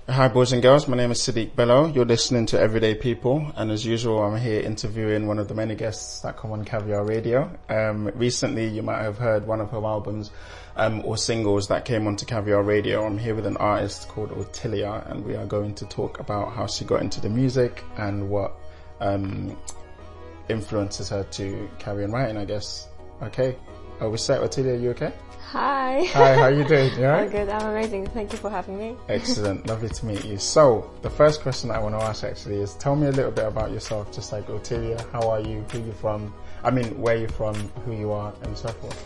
Hi boys and girls, my name is Sadiq Bello. You're listening to Everyday People, and as usual I'm here interviewing one of the many guests that come on Caviar Radio. Recently you might have heard one of her albums or singles that came onto Caviar Radio. I'm here with an artist called Otilia, and we are going to talk about how she got into the music and what influences her to carry on writing, I guess. Okay, are we set? Otilia, you okay? Hi. Hi, how are you doing? You alright? I'm good, I'm amazing. Thank you for having me. Excellent, lovely to meet you. So, the first question I want to ask actually is, tell me a little bit about yourself, just like Otilia. How are you? Who you from? I mean, where you're from, who you are, and so forth.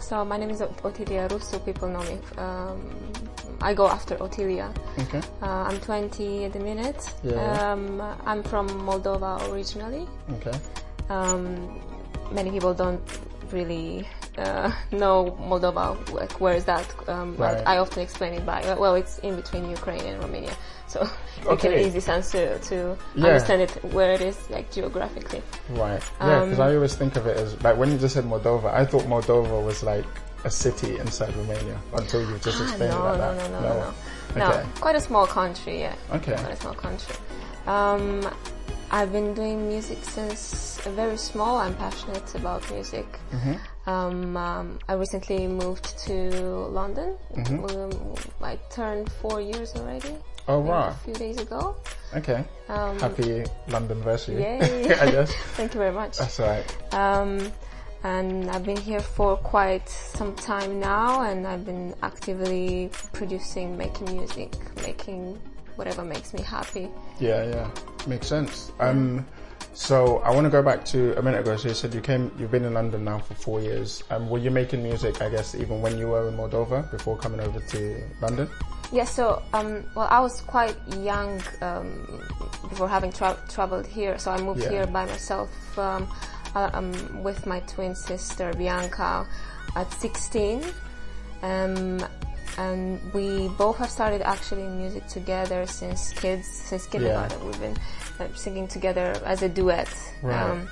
So my name is Otilia Russo. People know me. I go after Otilia. Okay. I'm 20 at the minute. Yeah. I'm from Moldova originally. Okay. Many people don't really know Moldova, like where is that? Right. I often explain it by, well, it's in between Ukraine and Romania, so it's an easy sense to understand it where it is, like geographically. Right. Yeah, because I always think of it as, like, when you just said Moldova, I thought Moldova was like a city inside Romania until you just explained it like that. No, quite a small country, yeah. Okay. Quite a small country. I've been doing music since very small. I'm passionate about music. Mm-hmm. I recently moved to London. I turned 4 years already. Oh wow! A few days ago. Okay. Happy Londonversary. Yay! I guess. Thank you very much. That's all right. And I've been here for quite some time now, and I've been actively producing, making music, making whatever makes me happy. Yeah, makes sense. So I want to go back to a minute ago. So you said you've been in London now for 4 years. Were you making music, I guess, even when you were in Moldova before coming over to London? Yeah, so, well, I was quite young before having traveled here. So I moved here by myself with my twin sister, Bianca, at 16. And we both have started actually music together since kindergarten. Yeah. We've been singing together as a duet. Right.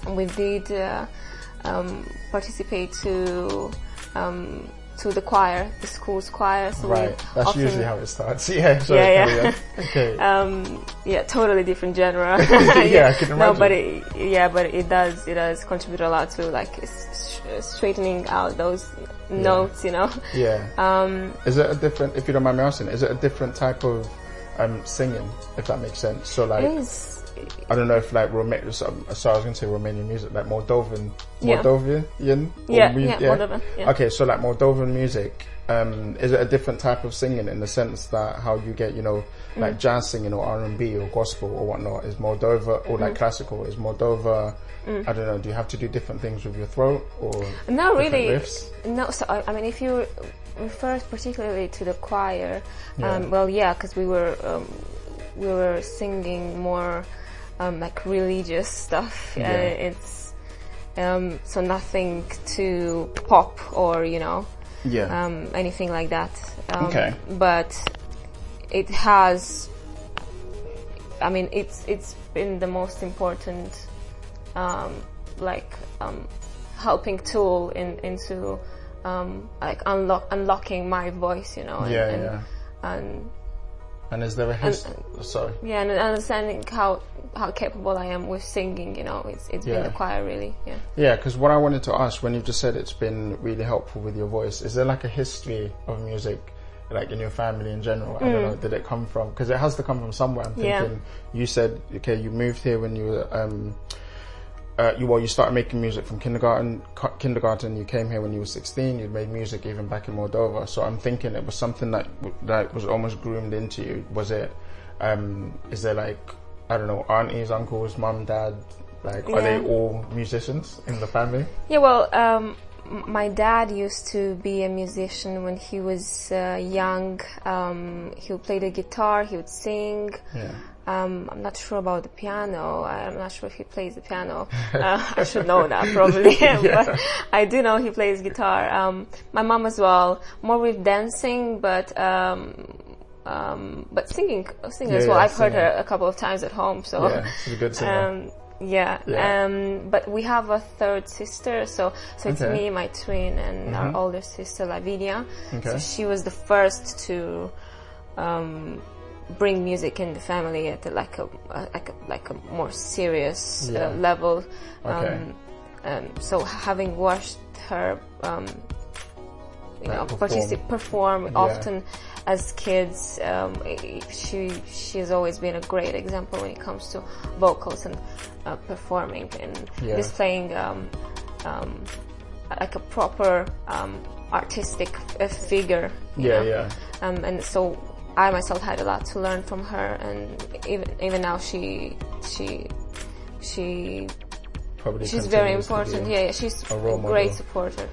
We did participate to the choir, the school's choir. So right, that's usually how it starts. Yeah. Yeah. Okay. Yeah, totally different genre. Yeah, I can imagine. No, but it does contribute a lot to like straightening out those notes, you know. Yeah. Is it a different, if you don't mind me asking, is it a different type of singing, if that makes sense? So like, I don't know if like so I was going to say Romanian music, like Moldovan. Yeah, Moldovan. Yeah. Okay, so like Moldovan music, is it a different type of singing in the sense that how you get, you know, like jazz singing or R&B or gospel or whatnot? Is Moldova, or like classical, is Moldova, I don't know, do you have to do different things with your throat or no, really riffs? No, so I mean, if you refer particularly to the choir, because we were singing more like religious stuff. It's so nothing too pop or, you know, anything like that. Okay. But it has, I mean, it's been the most important helping tool into like unlocking my voice, you know. And is there a history? Sorry. Yeah, and understanding how capable I am with singing, you know, it's been the choir really. Yeah, because what I wanted to ask, when you've just said it's been really helpful with your voice, is there like a history of music, like in your family in general? I don't know, did it come from, because it has to come from somewhere. I'm thinking, you said, okay, you moved here when you were, you started making music from kindergarten, you came here when you were 16, you'd made music even back in Moldova. So I'm thinking it was something that was almost groomed into you. Was it, is there like, I don't know, aunties, uncles, mum, dad, like, are they all musicians in the family? Yeah, well, my dad used to be a musician when he was young. He would play the guitar, he would sing. Yeah. I'm not sure about the piano. I'm not sure if he plays the piano. I should know that probably. But I do know he plays guitar. My mom as well, more with dancing, but singing as well. I've heard her a couple of times at home. So she's a good singer. Yeah. But we have a third sister, so it's me, my twin, and our older sister Lavinia. So she was the first to bring music in the family at like a more serious level. So having watched her perform often as kids, she has always been a great example when it comes to vocals and performing and displaying like a proper artistic figure. And so I myself had a lot to learn from her, and even now she's very important. She's a great supporter.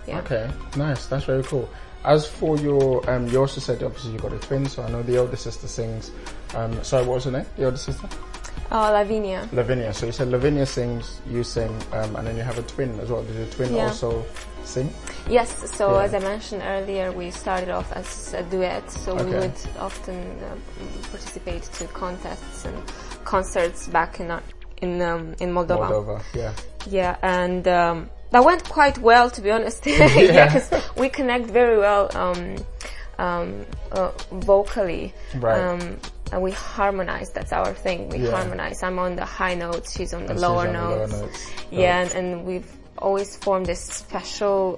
Okay, nice. That's very cool. As for your, you also said obviously you got a twin, so I know the older sister sings. Sorry, what was her name? The older sister? Lavinia. Lavinia. So you said Lavinia sings, you sing, and then you have a twin as well. Did your twin also sing? Yes. So as I mentioned earlier, we started off as a duet. So we would often participate to contests and concerts back in Moldova. Yeah, and that went quite well, to be honest. Because we connect very well vocally. And we harmonize. That's our thing. We harmonize. I'm on the high notes, she's on the lower notes. And we've always formed this special,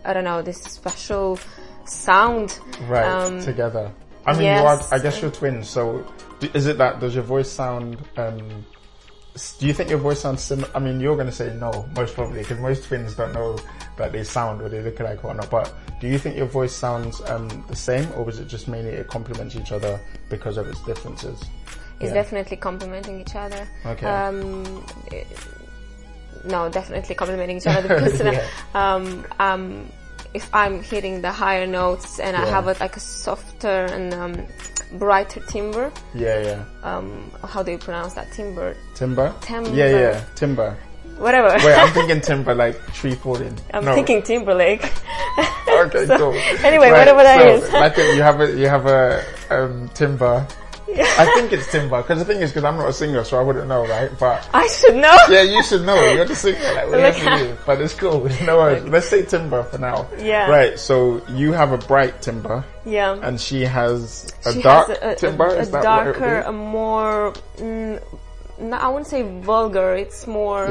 this special sound. Together. I mean, I guess you're twins, so is it that, does your voice sound, do you think your voice sounds similar? I mean, you're going to say no, most probably, because most twins don't know that they sound or they look alike or not, but do you think your voice sounds the same, or was it just mainly it complements each other because of its differences? It's definitely complementing each other. No, definitely complementing each other, because if I'm hitting the higher notes and I have a softer and brighter timbre. How do you pronounce that? Timbre. Timber? Timber. Whatever. Wait, I'm thinking timber like tree falling. I'm thinking Timberlake. Okay, cool. Anyway, whatever that is. I think you have a timber. I think it's timber, because the thing is, because I'm not a singer, so I wouldn't know, right? But I should know. Yeah, you should know. You're the singer, like we have to do. But it's cool. No worries. Let's say timber for now. Right. So you have a bright timber. And she has a dark timber. Is that darker, a more. I wouldn't say vulgar. It's more.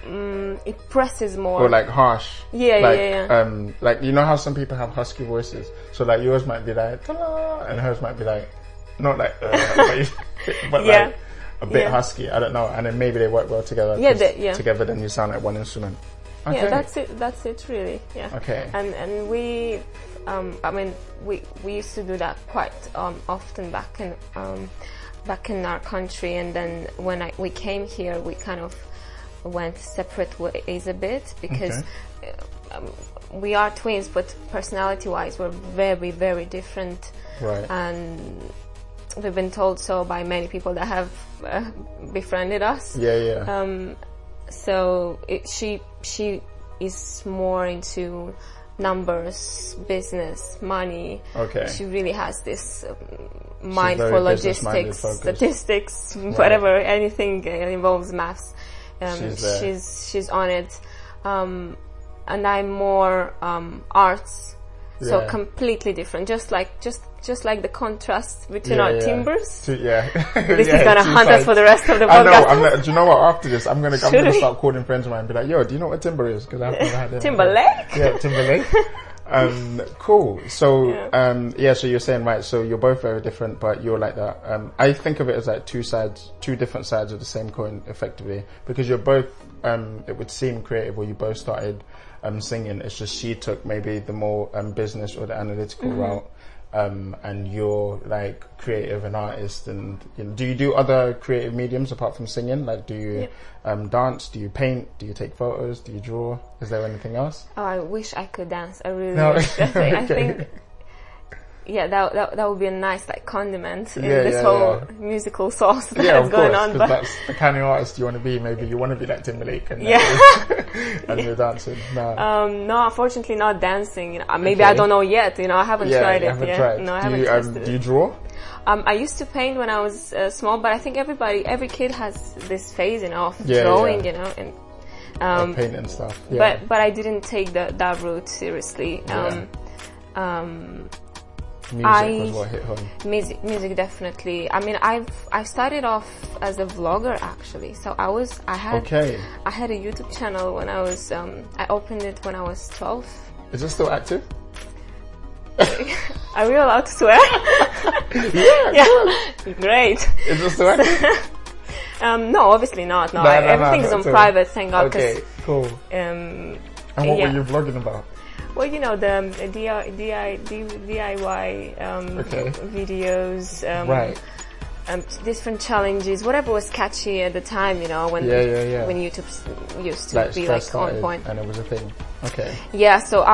It presses more. Or like harsh. Like you know how some people have husky voices. So like yours might be like, ta-la, and hers might be like. Not like, but like a bit husky. I don't know. And then maybe they work well together. Together, then you sound like one instrument. Okay. That's it. Really. Okay. And we, we used to do that quite often back in our country. And then when we came here, we kind of went separate ways a bit, because we are twins, but personality-wise, we're very, very different. And we've been told so by many people that have befriended us. So she is more into numbers, business, money. She really has this mind for logistics, statistics, whatever, anything involves maths. She's on it. And I'm more arts. So completely different, just like the contrast between our timbres. This is gonna hunt us for the rest of the podcast. I know. Do you know what? After this, I'm gonna start calling friends of mine and be like, "Yo, do you know what timber is?" Because I've never had it. Timberlake. Yeah, Timberlake. Cool. So so you're saying, right? So you're both very different, but you're like that. I think of it as like two different sides of the same coin, effectively, because you're both. It would seem creative, or you both started. Singing. It's just she took maybe the more business or the analytical route, and you're like creative and artist. And do you do other creative mediums apart from singing? Like, do you dance? Do you paint? Do you take photos? Do you draw? Is there anything else? Oh, I wish I could dance. I really wish. I think. That would be a nice condiment in this whole musical sauce that's going on. But that's the kind of artist you want to be. Maybe you want to be like Timberlake and and you're dancing. No, unfortunately not dancing. Maybe I don't know yet. I haven't tried it. No, I haven't tested it. Do you draw? I used to paint when I was small, but I think every kid has this phase, of drawing, and paint and stuff. Yeah. But I didn't take that route seriously. Music was what hit home. Music definitely. I mean, I started off as a vlogger actually. So I had a YouTube channel when I was I opened it when I was 12. Is it still active? Are we allowed to swear? Yeah. Great. Is it still active? No, obviously not. No, everything's on private. Thank God. Okay, cool. And what were you vlogging about? Well, the DIY videos, right. Different challenges, whatever was catchy at the time, when YouTube used to be like on point. And it was a thing. Okay. Yeah, so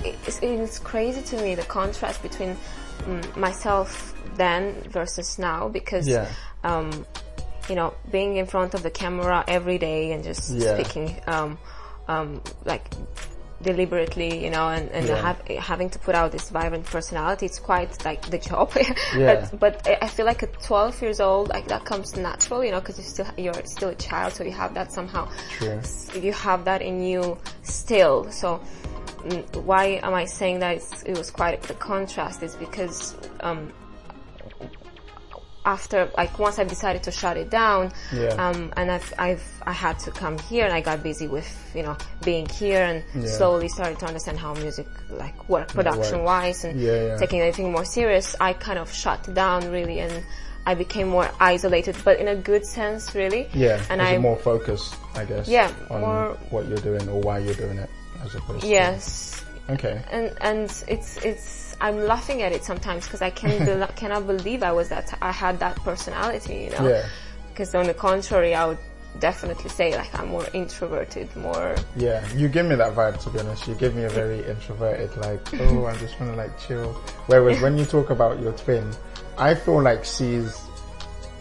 it's crazy to me, the contrast between myself then versus now, because, being in front of the camera every day and just speaking, like, deliberately, and having to put out this vibrant personality, it's quite like the job. but I feel like at 12 years old, like that comes natural, because you're still a child, so you have that somehow. True. You have that in you still. So why am I saying that it was quite the contrast? Is because after, like, once I decided to shut it down, and I had to come here, and I got busy with, being here, and slowly started to understand how music, like, worked production-wise, and taking anything more serious, I kind of shut down, really, and I became more isolated, but in a good sense, really. Yeah, and I'm more focused, I guess, on what you're doing or why you're doing it, as opposed to... Yes. Okay. And it's I'm laughing at it sometimes because I cannot believe I had that personality, Yeah. Because on the contrary, I would definitely say like I'm more introverted, more. Yeah, you give me that vibe, to be honest. You give me a very introverted, like, oh, I just want to like chill. Whereas when you talk about your twin, I feel like she's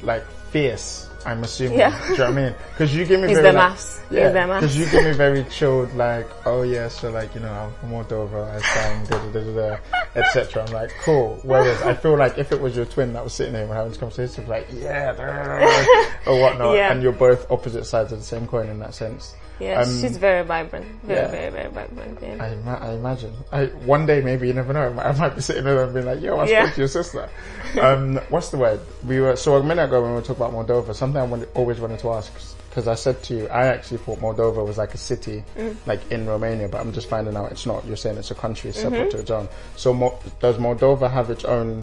like fierce. I'm assuming. Yeah. Do you know what I mean? Because you give me very because you give me very chilled, like, oh yeah, so like, I'm from Moldova, I sang etc. I'm like, cool. Whereas I feel like if it was your twin that was sitting there and having this conversation, like, or whatnot, and you're both opposite sides of the same coin in that sense. Yeah, she's very vibrant. Very vibrant. Yeah. I imagine. One day, maybe, you never know, I might be sitting there and being like, yo, I spoke to your sister. What's the word? So a minute ago when we were talking about Moldova, something I always wanted to ask, because I said to you, I actually thought Moldova was like a city, like in Romania, but I'm just finding out it's not. You're saying it's a country separate to its own. So does Moldova have its own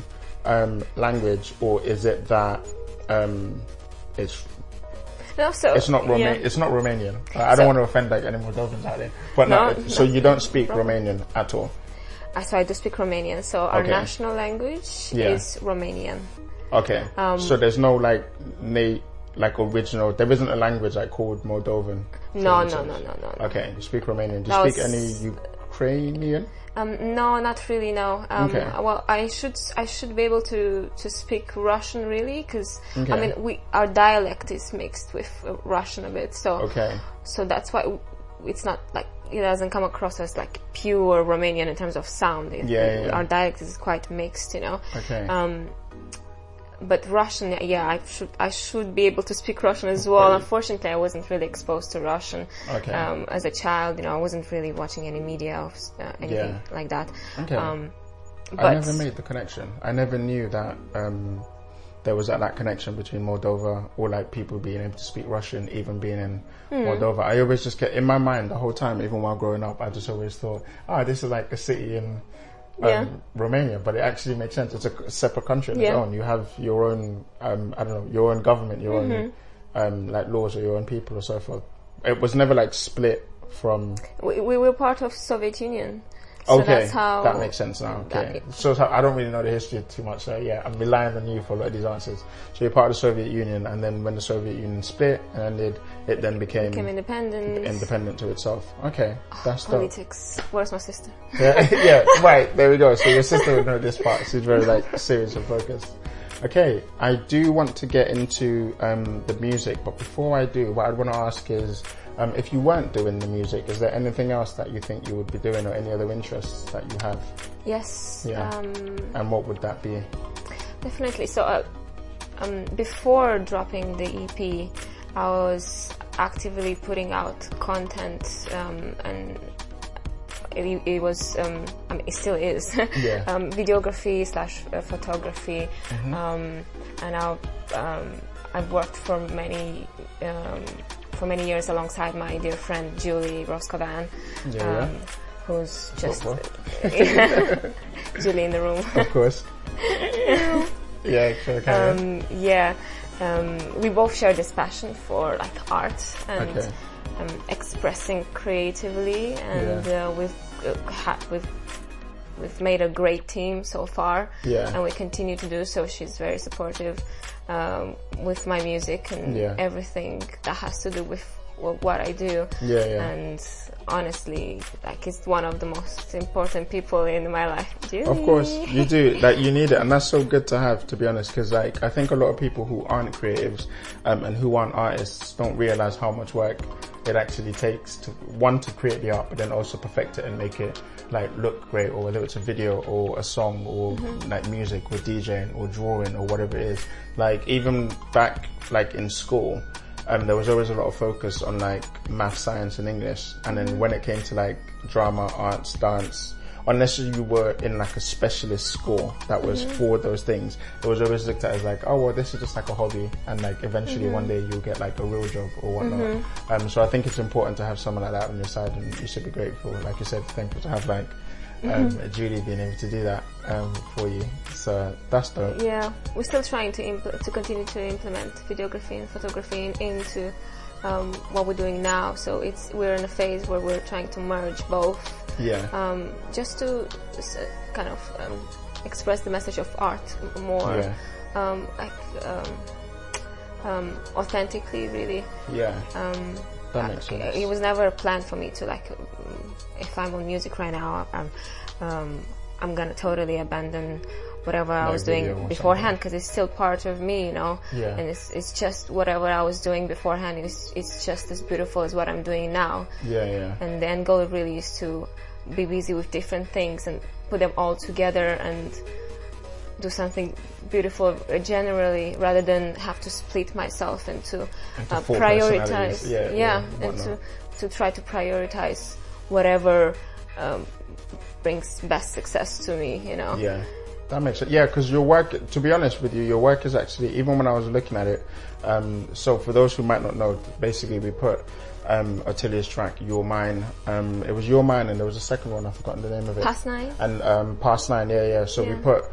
language, or is it that it's... No, so it's not It's not Romanian. I don't want to offend like any Moldovans out there, but so you don't speak Romanian at all. So I do speak Romanian. So our national language is Romanian. Okay. So there's no like original. There isn't a language like called Moldovan. No. Okay, you speak Romanian. Do you speak any Ukrainian? No, not really. No. Well, I should be able to speak Russian, really, because I mean our dialect is mixed with Russian a bit. So so that's why it's not like it doesn't come across as like pure Romanian in terms of sound. Our dialect is quite mixed, Okay. But Russian, I should be able to speak Russian as well. Unfortunately, I wasn't really exposed to Russian as a child. I wasn't really watching any media of anything like that. Okay. But I never made the connection. I never knew that there was that connection between Moldova, or like people being able to speak Russian, even being in Moldova. I always just get in my mind the whole time, even while growing up. I just always thought, this is like a city in Romania, but it actually makes sense. It's a separate country on its own. You have your own, your own government, your own like laws, or your own people, or so forth. It was never like split from. We were part of Soviet Union. So that's how that makes sense now. Okay, so I don't really know the history too much. So I'm relying on you for a lot of these answers. So you're part of the Soviet Union, and then when the Soviet Union split and ended, it then became independent to itself. Okay, that's politics. Where's my sister? Yeah, right. There we go. So your sister would know this part. She's very like serious and focused. Okay, I do want to get into the music, but before I do, what I want to ask is, if you weren't doing the music, is there anything else that you think you would be doing, or any other interests that you have? Yes. Yeah. And what would that be? Definitely. So before dropping the EP, I was actively putting out content, and it was, it still is, videography / photography, and I've worked for many years alongside my dear friend Julie Roscovan, who's just Julie in the room, of course. We both share this passion for like art and expressing creatively, and we've made a great team so far, and we continue to do so. She's very supportive with my music and everything that has to do with what I do, and honestly, like, it's one of the most important people in my life. Julie. Of course, you do. Like, you need it, and that's so good to have, to be honest, because like I think a lot of people who aren't creatives and who aren't artists don't realize how much work it actually takes to create the art, but then also perfect it and make it like look great, or whether it's a video or a song or like music or DJing or drawing or whatever it is. Like, even back like in school, there was always a lot of focus on like math, science and English, and then when it came to like drama, arts, dance, unless you were in like a specialist school that was for those things, it was always looked at as like, oh well, this is just like a hobby, and like eventually one day you'll get like a real job or whatnot. So I think it's important to have someone like that on your side, and you should be grateful, like you said, thankful to have like Julie being able to do that for you. So that's dope. Yeah, we're still trying to continue to implement videography and photography into what we're doing now. So we're in a phase where we're trying to merge both. Just to kind of express the message of art more, authentically, really. That makes sense. It was never a plan for me to like, if I'm on music right now, I'm gonna totally abandon whatever I was doing beforehand, because it's still part of me, you know. And it's just whatever I was doing beforehand, it's just as beautiful as what I'm doing now. And the end goal really is to be busy with different things and put them all together and do something beautiful generally, rather than have to split myself into prioritize. And to try to prioritize whatever brings best success to me, you know. That makes it. Because your work, to be honest with you, your work is actually, even when I was looking at it, so for those who might not know, basically we put Otilia's track, Your Mine, it was Your Mine, and there was a second one, I've forgotten the name of it. Past Nine? And Past Nine, so we put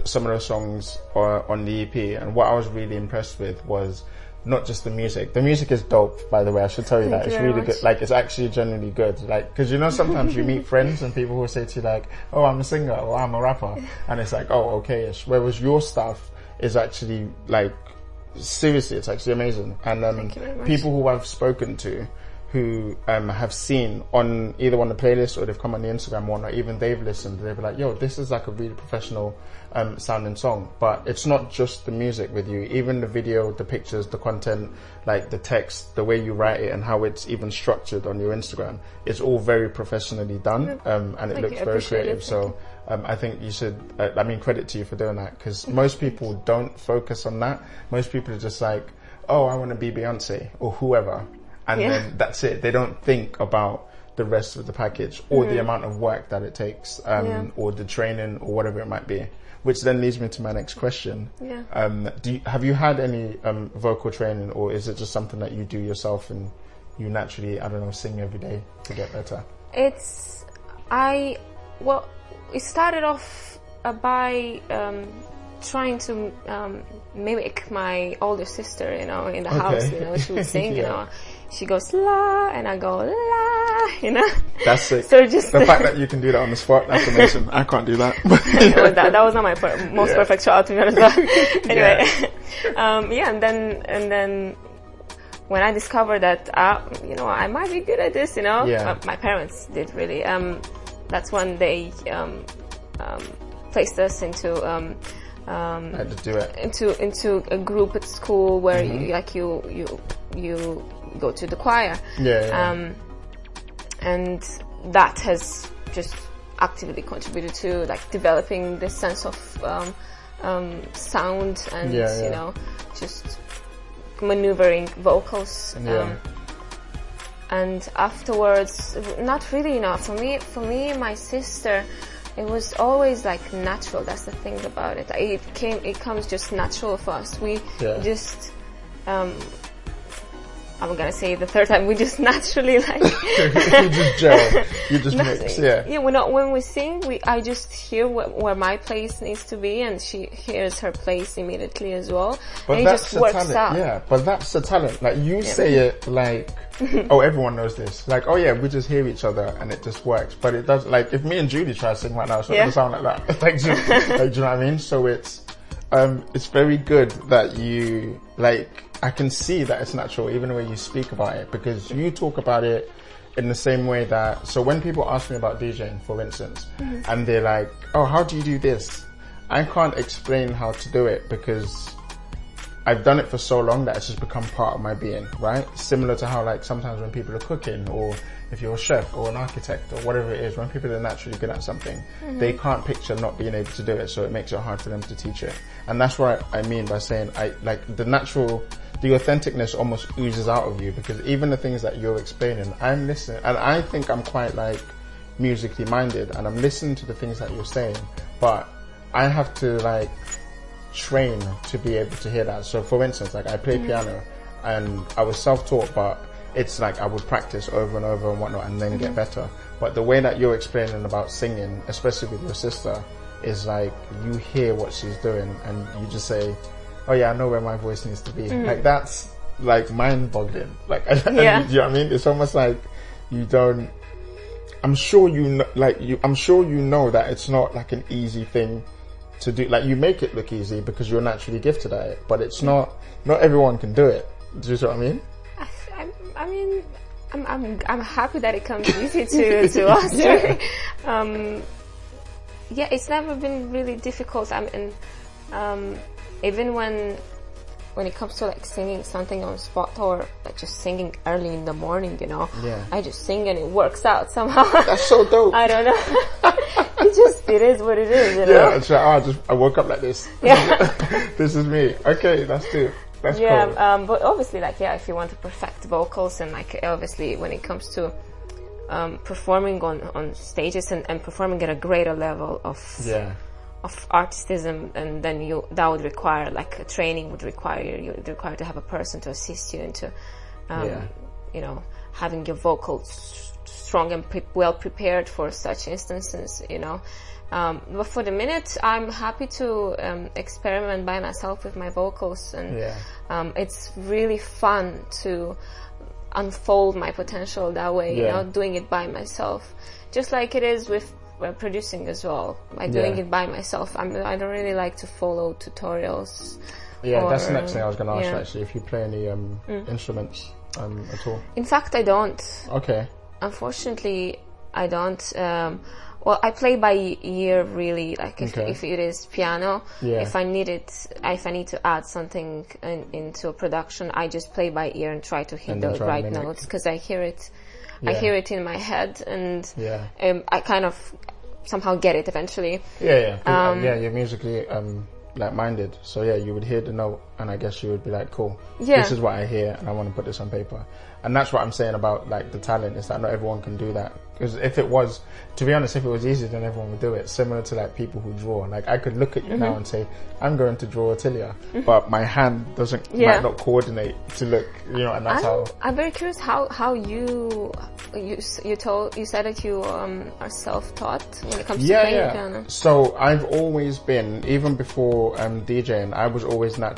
some of those songs on the EP, and what I was really impressed with was not just the music. The music is dope, by the way, I should tell you that. It's really good. Like, it's actually genuinely good. Like, cause you know, sometimes you meet friends and people will say to you like, oh, I'm a singer or I'm a rapper. And it's like, oh, okay-ish. Whereas your stuff is actually like, seriously, it's actually amazing. And people who I've spoken to who have seen on either on the playlist or they've come on the Instagram one, or even they've listened, they'll be like, yo, this is like a really professional sounding song. But it's not just the music with you, even the video, the pictures, the content, like the text, the way you write it and how it's even structured on your Instagram, it's all very professionally done, and it looks very creative. So I think you should, I mean, credit to you for doing that, because most people don't focus on that. Most people are just like, oh, I want to be Beyonce or whoever. And then that's it. They don't think about the rest of the package or the amount of work that it takes, or the training or whatever it might be. Which then leads me to my next question. Have you had any vocal training, or is it just something that you do yourself and you naturally, I don't know, sing every day to get better? It started off by trying to mimic my older sister, you know, in the house, you know, she would sing, you know. She goes la, and I go la, you know. That's it. So just the fact that you can do that on the spot, that's amazing. I can't do that. that was not my most perfect shot, to be honest. Anyway, and then when I discovered that, you know, I might be good at this, you know, my parents did really. That's when they placed us into had to do it into a group at school where you go to the choir, and that has just actively contributed to like developing this sense of sound and you know, just maneuvering vocals. And afterwards, not really, you know, for me, my sister, it was always like natural. That's the thing about it. It comes just natural for us. We just, I'm gonna say the third time, we just naturally like you just gel, you just mix, when we sing, I just hear where my place needs to be, and she hears her place immediately as well. But and that's it just works out. Yeah, but that's the talent. Like you say it like, oh, everyone knows this. Like, oh yeah, we just hear each other and it just works. But it does. Like if me and Judy try to sing right now, it's not gonna sound like that. Like, do you know what I mean? So it's very good that you like. I can see that it's natural even the way you speak about it, because you talk about it in the same way that, so when people ask me about DJing, for instance, and they're like, oh, how do you do this? I can't explain how to do it because I've done it for so long that it's just become part of my being, right? Similar to how like sometimes when people are cooking, or if you're a chef or an architect or whatever it is, when people are naturally good at something, they can't picture not being able to do it, so it makes it hard for them to teach it. And that's what I mean by saying the authenticness almost oozes out of you, because even the things that you're explaining, I'm listening, and I think I'm quite like musically minded, and I'm listening to the things that you're saying, but I have to like train to be able to hear that. So for instance, like I play piano and I was self-taught, but it's like I would practice over and over and whatnot and then get better. But the way that you're explaining about singing, especially with your sister, is like you hear what she's doing and you just say, oh yeah, I know where my voice needs to be. Like that's like mind-boggling. Like, do you know what I mean? It's almost like you don't. I'm sure you know, I'm sure you know that it's not like an easy thing to do. Like you make it look easy because you're naturally gifted at it, but it's not. Not everyone can do it. Do you see what I mean? I mean, I'm happy that it comes easy to us. Yeah, it's never been really difficult. I mean, even when it comes to like singing something on spot, or like just singing early in the morning, you know, I just sing and it works out somehow. That's so dope. I don't know. It is what it is, you know? Yeah, it's like, I woke up like this. This is me. Okay, that's cool. But obviously, like, if you want to perfect vocals, and like, obviously, when it comes to performing on stages and performing at a greater level of artistism, and then that would require like a training, would require to have a person to assist you into, you know, having your vocals strong and well prepared for such instances, you know. But for the minute, I'm happy to experiment by myself with my vocals, and it's really fun to unfold my potential that way, you know, doing it by myself, just like it is with producing as well. By doing it by myself, I don't really like to follow tutorials. That's the next thing I was going to ask you, actually, if you play any instruments at all. In fact, I don't. Okay. Unfortunately, I don't. Well, I play by ear, really. Like if it is piano, if I need to add something into a production, I just play by ear and try to hit the right notes, because I hear it. I hear it in my head, and I kind of somehow get it eventually. You're musically like minded, so you would hear the note, and I guess you would be like, cool, this is what I hear, and I want to put this on paper. And that's what I'm saying about like the talent, is that not everyone can do that. Because if it was, to be honest, if it was easy, then everyone would do it. Similar to like people who draw. Like I could look at you now and say, I'm going to draw Otilia, but my hand might not coordinate to look, you know, and that's how. I'm very curious how you said that you are self-taught when it comes to playing piano. So I've always been, even before DJing, I was always I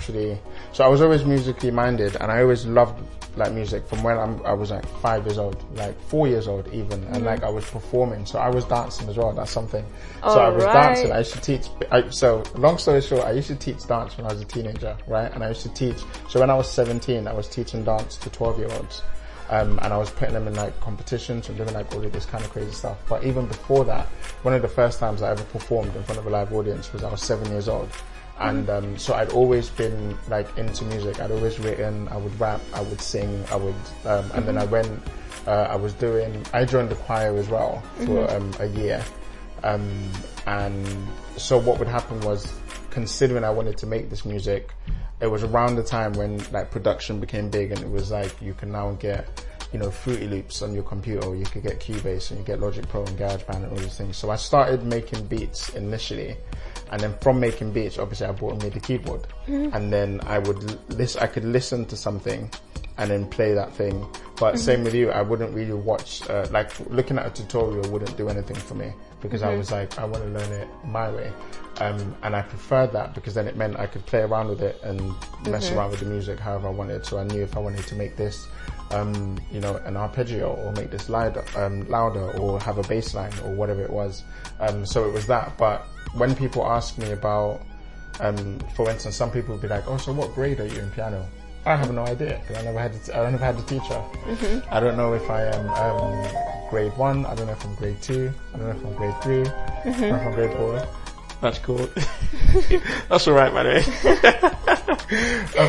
was always musically minded, and I always loved like music from when I was like 5 years old, like 4 years old even, and like I was performing, so I was dancing as well. That's something. So I was dancing. I used to teach. So long story short, I used to teach dance when I was a teenager, right? And I used to teach. So when I was 17, I was teaching dance to 12-year-olds, and I was putting them in like competitions and doing like all of this kind of crazy stuff. But even before that, one of the first times I ever performed in front of a live audience was I was 7 years old. And so I'd always been like into music. I'd always written, I would rap, I would sing, I would, and then I joined the choir as well for a year. And so what would happen was, considering I wanted to make this music, it was around the time when like production became big, and it was like you can now get, you know, Fruity Loops on your computer, or you could get Cubase and you get Logic Pro and GarageBand and all these things. So I started making beats initially, and then from making beats, obviously I bought a MIDI keyboard, and then I could listen to something and then play that thing. But same with you, I wouldn't really watch, like looking at a tutorial wouldn't do anything for me, because I was like, I want to learn it my way. And I preferred that because then it meant I could play around with it and mess around with the music however I wanted. So I knew if I wanted to make this, you know, an arpeggio, or make this louder, or have a bass line, or whatever it was. So it was that. But when people ask me about, for instance, some people would be like, oh, so what grade are you in piano? I have no idea, because I never had a teacher. I don't know if I am grade 1, I don't know if I'm grade 2, I don't know if I'm grade 3, I don't know if I'm grade 4. That's cool. That's alright, by the way.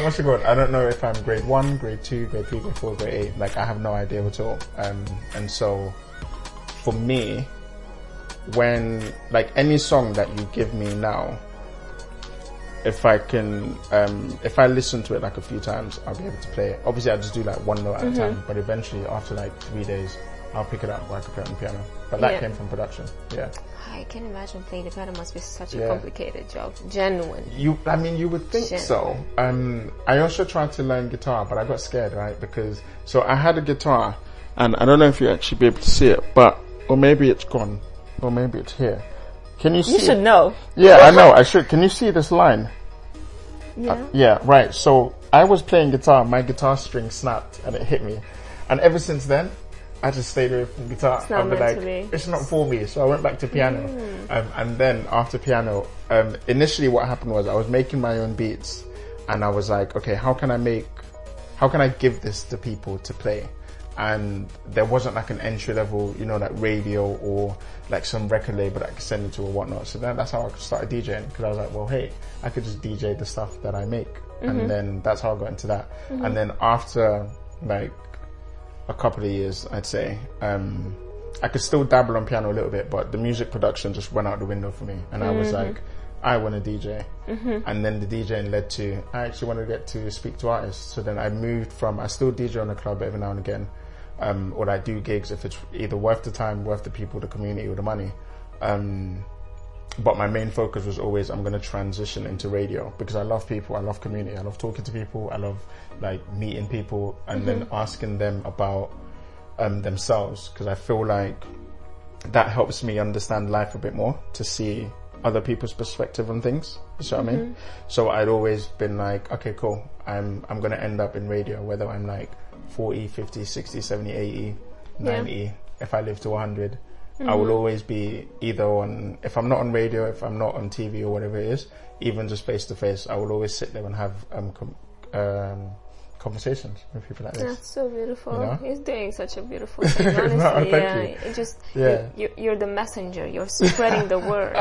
What's it called? I don't know if I'm grade 1, grade 2, grade 3, grade 4, grade 8. Like, I have no idea at all. And so, for me, when, like, any song that you give me now, if I can, if I listen to it like a few times, I'll be able to play it. Obviously, I'll just do like one note at a time, but eventually, after like 3 days, I'll pick it up where I can play it on the piano. But that came from production, I can imagine playing the piano must be such a complicated job. Genuine. You would think so. I also tried to learn guitar, but I got scared, right? Because, so I had a guitar, and I don't know if you actually be able to see it, but, or maybe it's gone, or maybe it's here. Can you see? You should know. Yeah, I know, I should. Can you see this line? Yeah. Yeah, right. So I was playing guitar, my guitar string snapped and it hit me. And ever since then, I just stayed away from guitar. It's not meant to be. It's not for me. So I went back to piano. And then after piano, initially what happened was I was making my own beats, and I was like, okay, how can I give this to people to play? And there wasn't like an entry level, you know, like radio or like some record label that I could send it to or whatnot. So then that's how I started DJing, because I was like, well, hey, I could just DJ the stuff that I make. And then that's how I got into that. And then after like a couple of years, I'd say, I could still dabble on piano a little bit, but the music production just went out the window for me. And I was like, I want to DJ. And then the DJing led to, I actually want to get to speak to artists. So then I moved from, I still DJ on the club every now and again. Or I do gigs if it's either worth the time, worth the people, the community, or the money. But my main focus was always, I'm going to transition into radio, because I love people, I love community, I love talking to people, I love like meeting people and then asking them about themselves, because I feel like that helps me understand life a bit more, to see other people's perspective on things. You know what I mean? So I'd always been like, okay, cool, I'm going to end up in radio, whether I'm like 40, 50, 60, 70, 80, 90, if I live to 100. I will always be either on, if I'm not on radio, if I'm not on TV or whatever it is, even just face to face, I will always sit there and have conversations with people like this. That's so beautiful. You know? He's doing such a beautiful thing, honestly. No, thank you. It just, you're the messenger, you're spreading the word.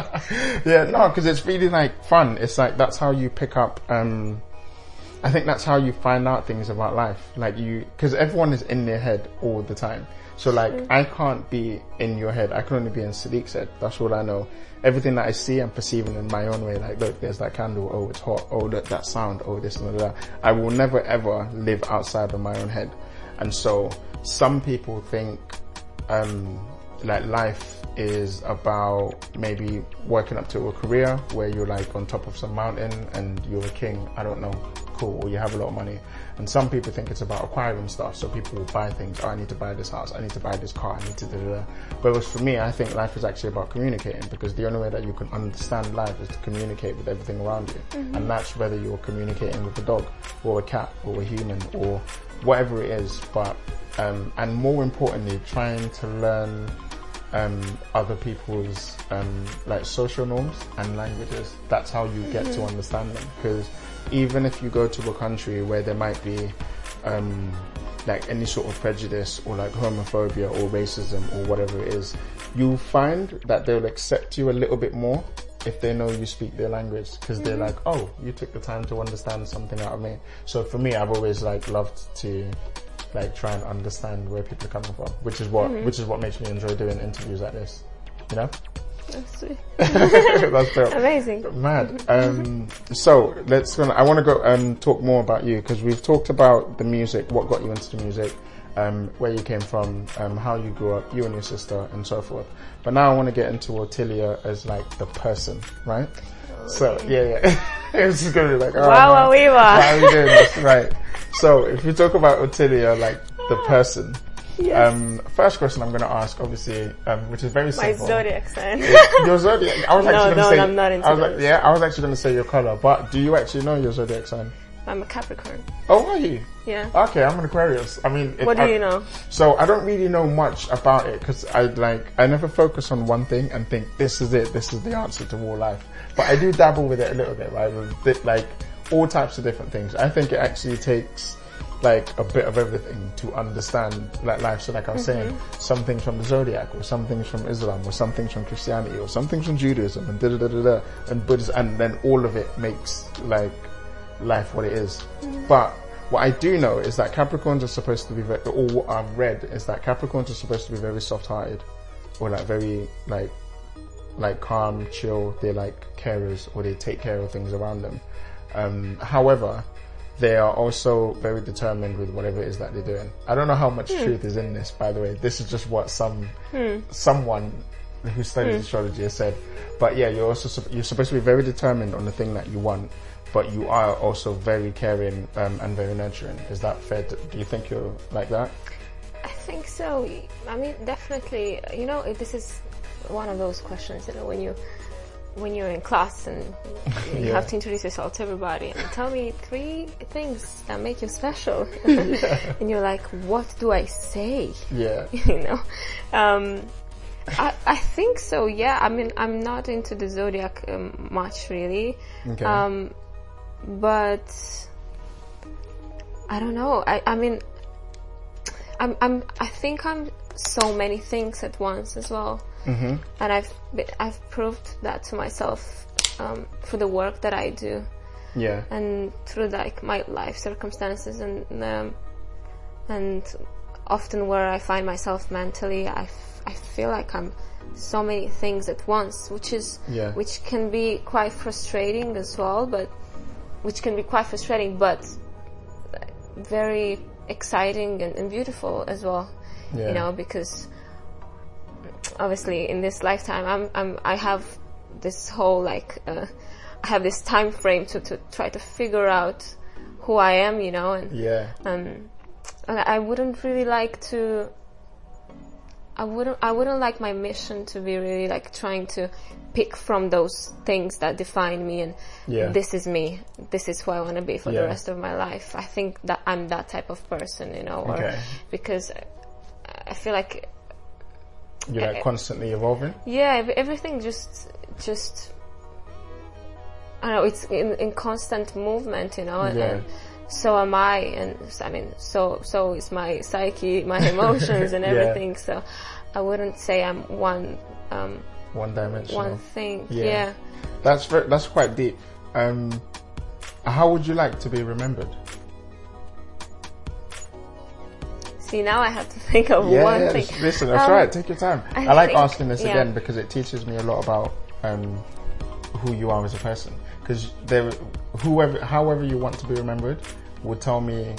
Because it's really like fun. It's like, that's how you pick up, I think that's how you find out things about life. Like because everyone is in their head all the time. So like, I can't be in your head. I can only be in Sadiq's head. That's all I know. Everything that I see, I'm perceiving in my own way. Like, look, there's that candle. Oh, it's hot. Oh, look, that sound. Oh, this and that. I will never ever live outside of my own head. And so some people think, like life is about maybe working up to a career where you're like on top of some mountain and you're a king. I don't know. Cool. Or you have a lot of money. And some people think it's about acquiring stuff. So people will buy things. Oh, I need to buy this house. I need to buy this car. I need to da-da-da. Whereas for me, I think life is actually about communicating, because the only way that you can understand life is to communicate with everything around you. And that's whether you're communicating with a dog or a cat or a human or whatever it is. But, and more importantly, trying to learn other people's like social norms and languages. That's how you get to understand them. Because even if you go to a country where there might be like any sort of prejudice or like homophobia or racism or whatever it is, you'll find that they'll accept you a little bit more if they know you speak their language, because they're like, oh, you took the time to understand something out of me. So for me, I've always like loved to like try and understand where people are coming from, which is what makes me enjoy doing interviews like this, you know? That's sweet. That's dope. Amazing. Mad. So I want to go talk more about you, because we've talked about the music, what got you into the music, where you came from, how you grew up, you and your sister, and so forth. But now I want to get into Otilia as like the person, right? So yeah. It's just gonna be like, wow, why are we doing this? Right. So if you talk about Otilia, like the person. Yes. First question I'm going to ask, obviously, which is very simple. My zodiac sign. Your zodiac. I was actually going to say. I'm not into I was actually going to say your color, but do you actually know your zodiac sign? I'm a Capricorn. Oh, are you? Yeah. Okay, I'm an Aquarius. I mean, what do you know? So I don't really know much about it, because I never focus on one thing and think this is it. This is the answer to all life. But I do dabble with it a little bit, right? With like all types of different things. I think it actually takes like a bit of everything to understand like life. So like I was saying, some things from the zodiac, or some things from Islam, or some things from Christianity, or some things from Judaism, and and Buddhism, and then all of it makes like life what it is. But what I do know is that Capricorns are supposed to be or what I've read is that Capricorns are supposed to be very soft-hearted, or like very like calm, chill. They're like carers, or they take care of things around them. However, they are also very determined with whatever it is that they're doing. I don't know how much truth is in this, by the way. This is just what someone who studies astrology has said. But yeah, you're supposed to be very determined on the thing that you want, but you are also very caring and very nurturing. Is that fair? Do you think you're like that? I think so. I mean, definitely. You know, this is one of those questions, you know, when you're in class and you have to introduce yourself to everybody and tell me 3 things that make you special. And you're like, what do I say? Yeah. You know? I think so, yeah. I mean, I'm not into the zodiac much, really. Okay. But I don't know. I mean, I think I'm so many things at once as well. And I've proved that to myself through the work that I do. Yeah. And through like my life circumstances, and often where I find myself mentally, I feel like I'm so many things at once, which can be quite frustrating as well, but very exciting and beautiful as well. Yeah. You know, because obviously in this lifetime I have this whole I have this time frame to try to figure out who I am, you know, and I wouldn't really like to I wouldn't like my mission to be really like trying to pick from those things that define me and this is me, this is who I want to be for the rest of my life. I think that I'm that type of person, you know, or because I feel like you're like constantly evolving. Yeah, everything just I don't know, it's in constant movement, you know, and so am I, and I mean, so is my psyche, my emotions, and everything. So I wouldn't say I'm one dimensional, one thing. Yeah. That's quite deep. How would you like to be remembered? See, now I have to think of one thing. Listen, that's right. Take your time. I like asking this again because it teaches me a lot about who you are as a person. Because however you want to be remembered will tell me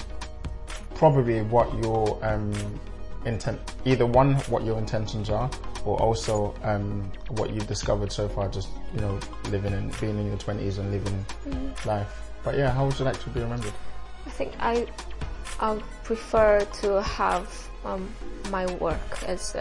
probably what your either one, what your intentions are, or also what you've discovered so far, just, you know, living and being in your 20s and living life. But yeah, how would you like to be remembered? I think I prefer to have my work as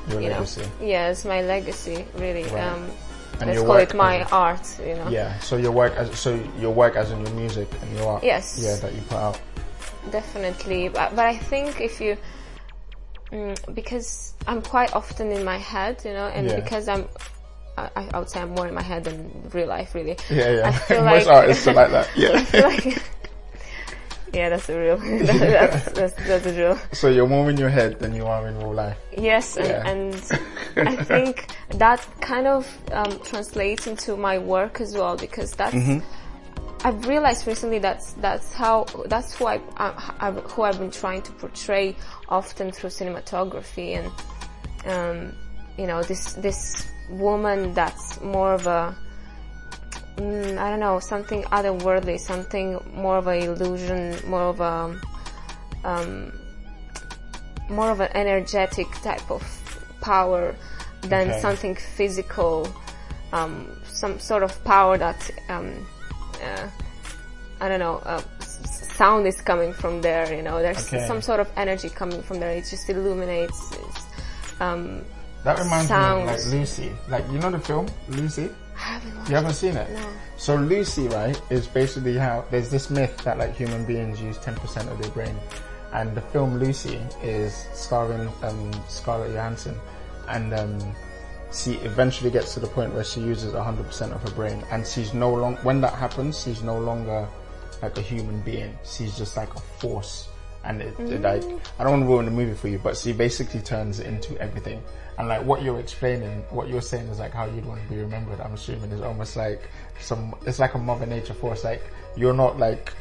your legacy. Yeah, it's my legacy, really. Right. Let's call it my art, you know. Yeah. So your work as in your music and your art. Yes. Yeah, that you put out. Definitely, but I think if you, because I'm quite often in my head, you know, and because I would say I'm more in my head than real life, really. Yeah. I feel most artists are like that. Yeah. I feel like, yeah, that's the real. that's the real. So you're more in your head than you are in real life. Yes, and I think that kind of translates into my work as well, because that's I've realized recently that's who I've been trying to portray often through cinematography, and this woman that's more of a I don't know, something otherworldly, something more of an illusion, more of an energetic type of power than something physical, some sort of power that I don't know, sound is coming from there, there's some sort of energy coming from there. It just illuminates. That reminds me of like Lucy, like the film Lucy. I haven't watched You haven't seen it? No. So Lucy, right, is basically how there's this myth that like human beings use 10% of their brain, and the film Lucy is starring Scarlett Johansson, and she eventually gets to the point where she uses 100% of her brain, and she's no longer, when that happens, she's no longer like a human being. She's just like a force, and it like, I don't want to ruin the movie for you, but she basically turns into everything. And like what you're explaining, what you're saying is like how you'd want to be remembered. I'm assuming is almost like it's like a Mother Nature force. Like you're not like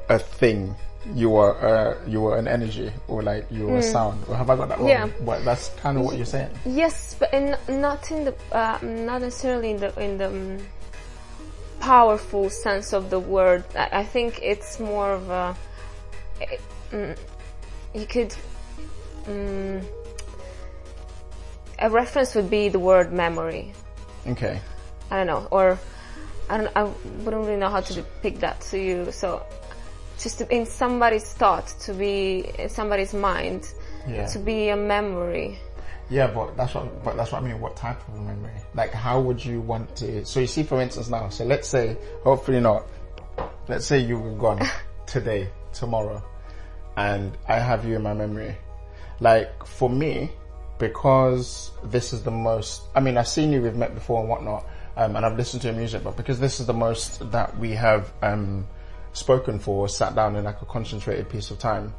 a thing. You are an energy, or like you are a sound. Or have I got that wrong? Yeah. But that's kind of what you're saying. Yes, but not necessarily in the powerful sense of the word. I think it's more of a you could. A reference would be the word memory. Okay. I don't know, or I wouldn't really know how to depict that to you. So, just in somebody's thought, to be in somebody's mind, to be a memory. Yeah, but that's what I mean. What type of memory? Like, how would you want to? So you see, for instance, now. So let's say, hopefully not. Let's say you were gone today, tomorrow, and I have you in my memory. Like for me. Because this is the most, I mean, I've seen you, we've met before and whatnot, and I've listened to your music, but because this is the most that we have spoken for, sat down in like a concentrated piece of time,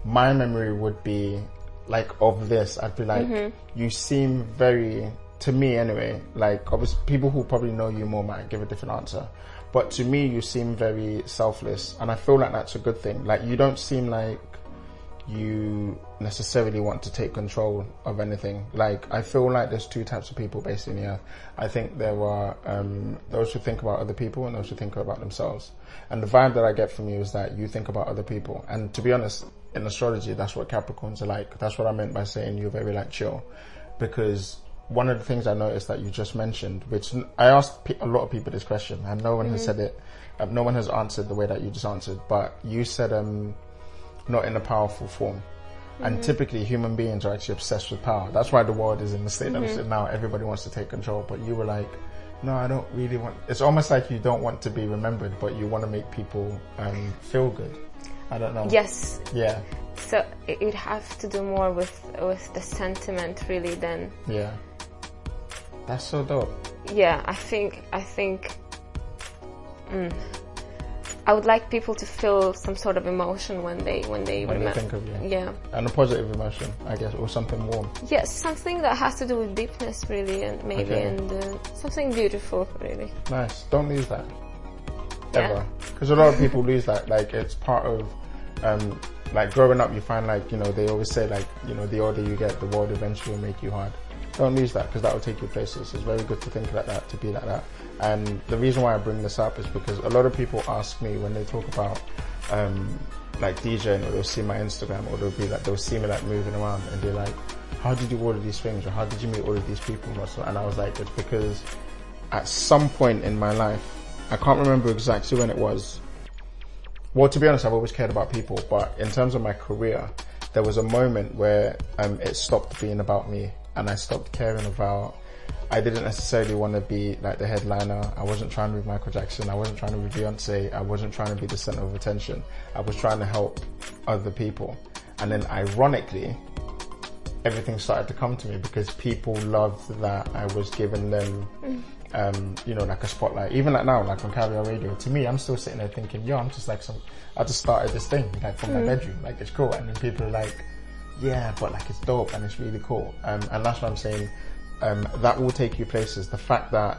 my memory would be like of this. I'd be like, you seem very, to me anyway, like obviously people who probably know you more might give a different answer, but to me you seem very selfless, and I feel like that's a good thing. Like you don't seem like you necessarily want to take control of anything. Like I feel like there's two types of people basically in the earth. I think there are those who think about other people and those who think about themselves, and the vibe that I get from you is that you think about other people. And to be honest, in astrology, that's what Capricorns are like. That's what I meant by saying you're very like chill, because one of the things I noticed that you just mentioned, which I asked a lot of people this question and no one has said it, no one has answered the way that you just answered, but you said not in a powerful form. And typically human beings are actually obsessed with power. That's why the world is in the state that it's in now. Everybody wants to take control, but you were like, no, I don't really want. It's almost like you don't want to be remembered, but you want to make people feel good. I don't know. Yes. Yeah. So it has to do more with the sentiment really than. Yeah. That's so dope. Yeah, I think I would like people to feel some sort of emotion when they remember. Think of you. Yeah. And a positive emotion, I guess, or something warm. Yes, something that has to do with deepness, really, and maybe and something beautiful, really. Nice. Don't lose that. Ever. Because a lot of people lose that. Like it's part of, like growing up. You find like they always say like the older you get, the world eventually will make you hard. Don't lose that, because that will take you places. It's very good to think like that, to be like that. And the reason why I bring this up is because a lot of people ask me when they talk about like DJing, or they'll see my Instagram, or they'll see me like moving around, and they're like, how did you do all of these things, or how did you meet all of these people? And I was like, it's because at some point in my life, I can't remember exactly when it was. Well, to be honest, I've always cared about people, but in terms of my career, there was a moment where it stopped being about me, and I stopped caring about. I didn't necessarily want to be like the headliner. I wasn't trying to be Michael Jackson. I wasn't trying to be Beyonce. I wasn't trying to be the center of attention. I was trying to help other people. And then ironically, everything started to come to me because people loved that I was giving them, like a spotlight. Even like now, like on Caviar Radio, to me, I'm still sitting there thinking, yo, I'm just like I just started this thing like from my bedroom. Like it's cool. And then people are like, yeah, but like it's dope and it's really cool. And that's what I'm saying. That will take you places. The fact that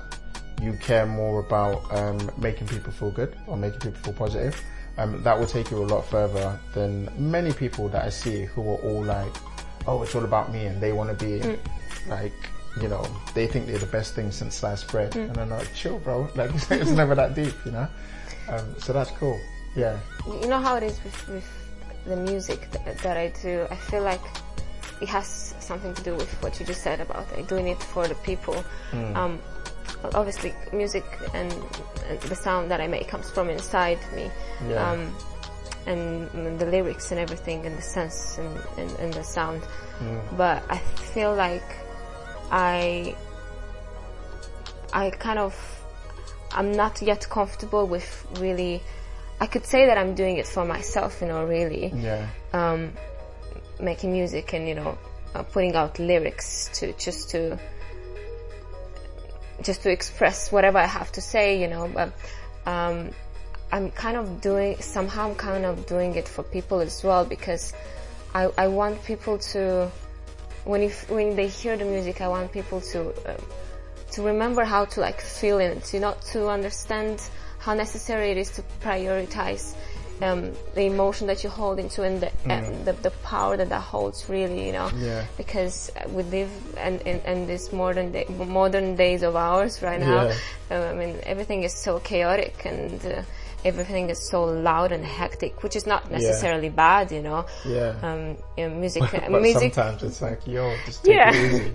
you care more about making people feel good or making people feel positive, that will take you a lot further than many people that I see who are all like, oh, it's all about me, and they want to be like, you know, they think they're the best thing since sliced bread, and I'm like, chill, bro, like it's never that deep, you know. So that's cool. Yeah. You know how it is with the music that I do. I feel like it has something to do with what you just said about doing it for the people. Obviously, music and the sound that I make comes from inside me, and the lyrics and everything, and the sense and the sound. But I feel like I'm not yet comfortable with really. I could say that I'm doing it for myself, you know, really. Yeah. Making music and, you know, putting out lyrics to just to express whatever I have to say, you know. But I'm kind of doing it for people as well, because I want people to, when they hear the music, I want people to remember how to like feel it, you know, to understand how necessary it is to prioritize the emotion that you hold into, and the power that holds, really, you know. Yeah. Because we live in this modern days of ours right now. I mean, everything is so chaotic, and everything is so loud and hectic, which is not necessarily bad, you know. Yeah. You know, music. But music, sometimes it's like, yo, just take it easy,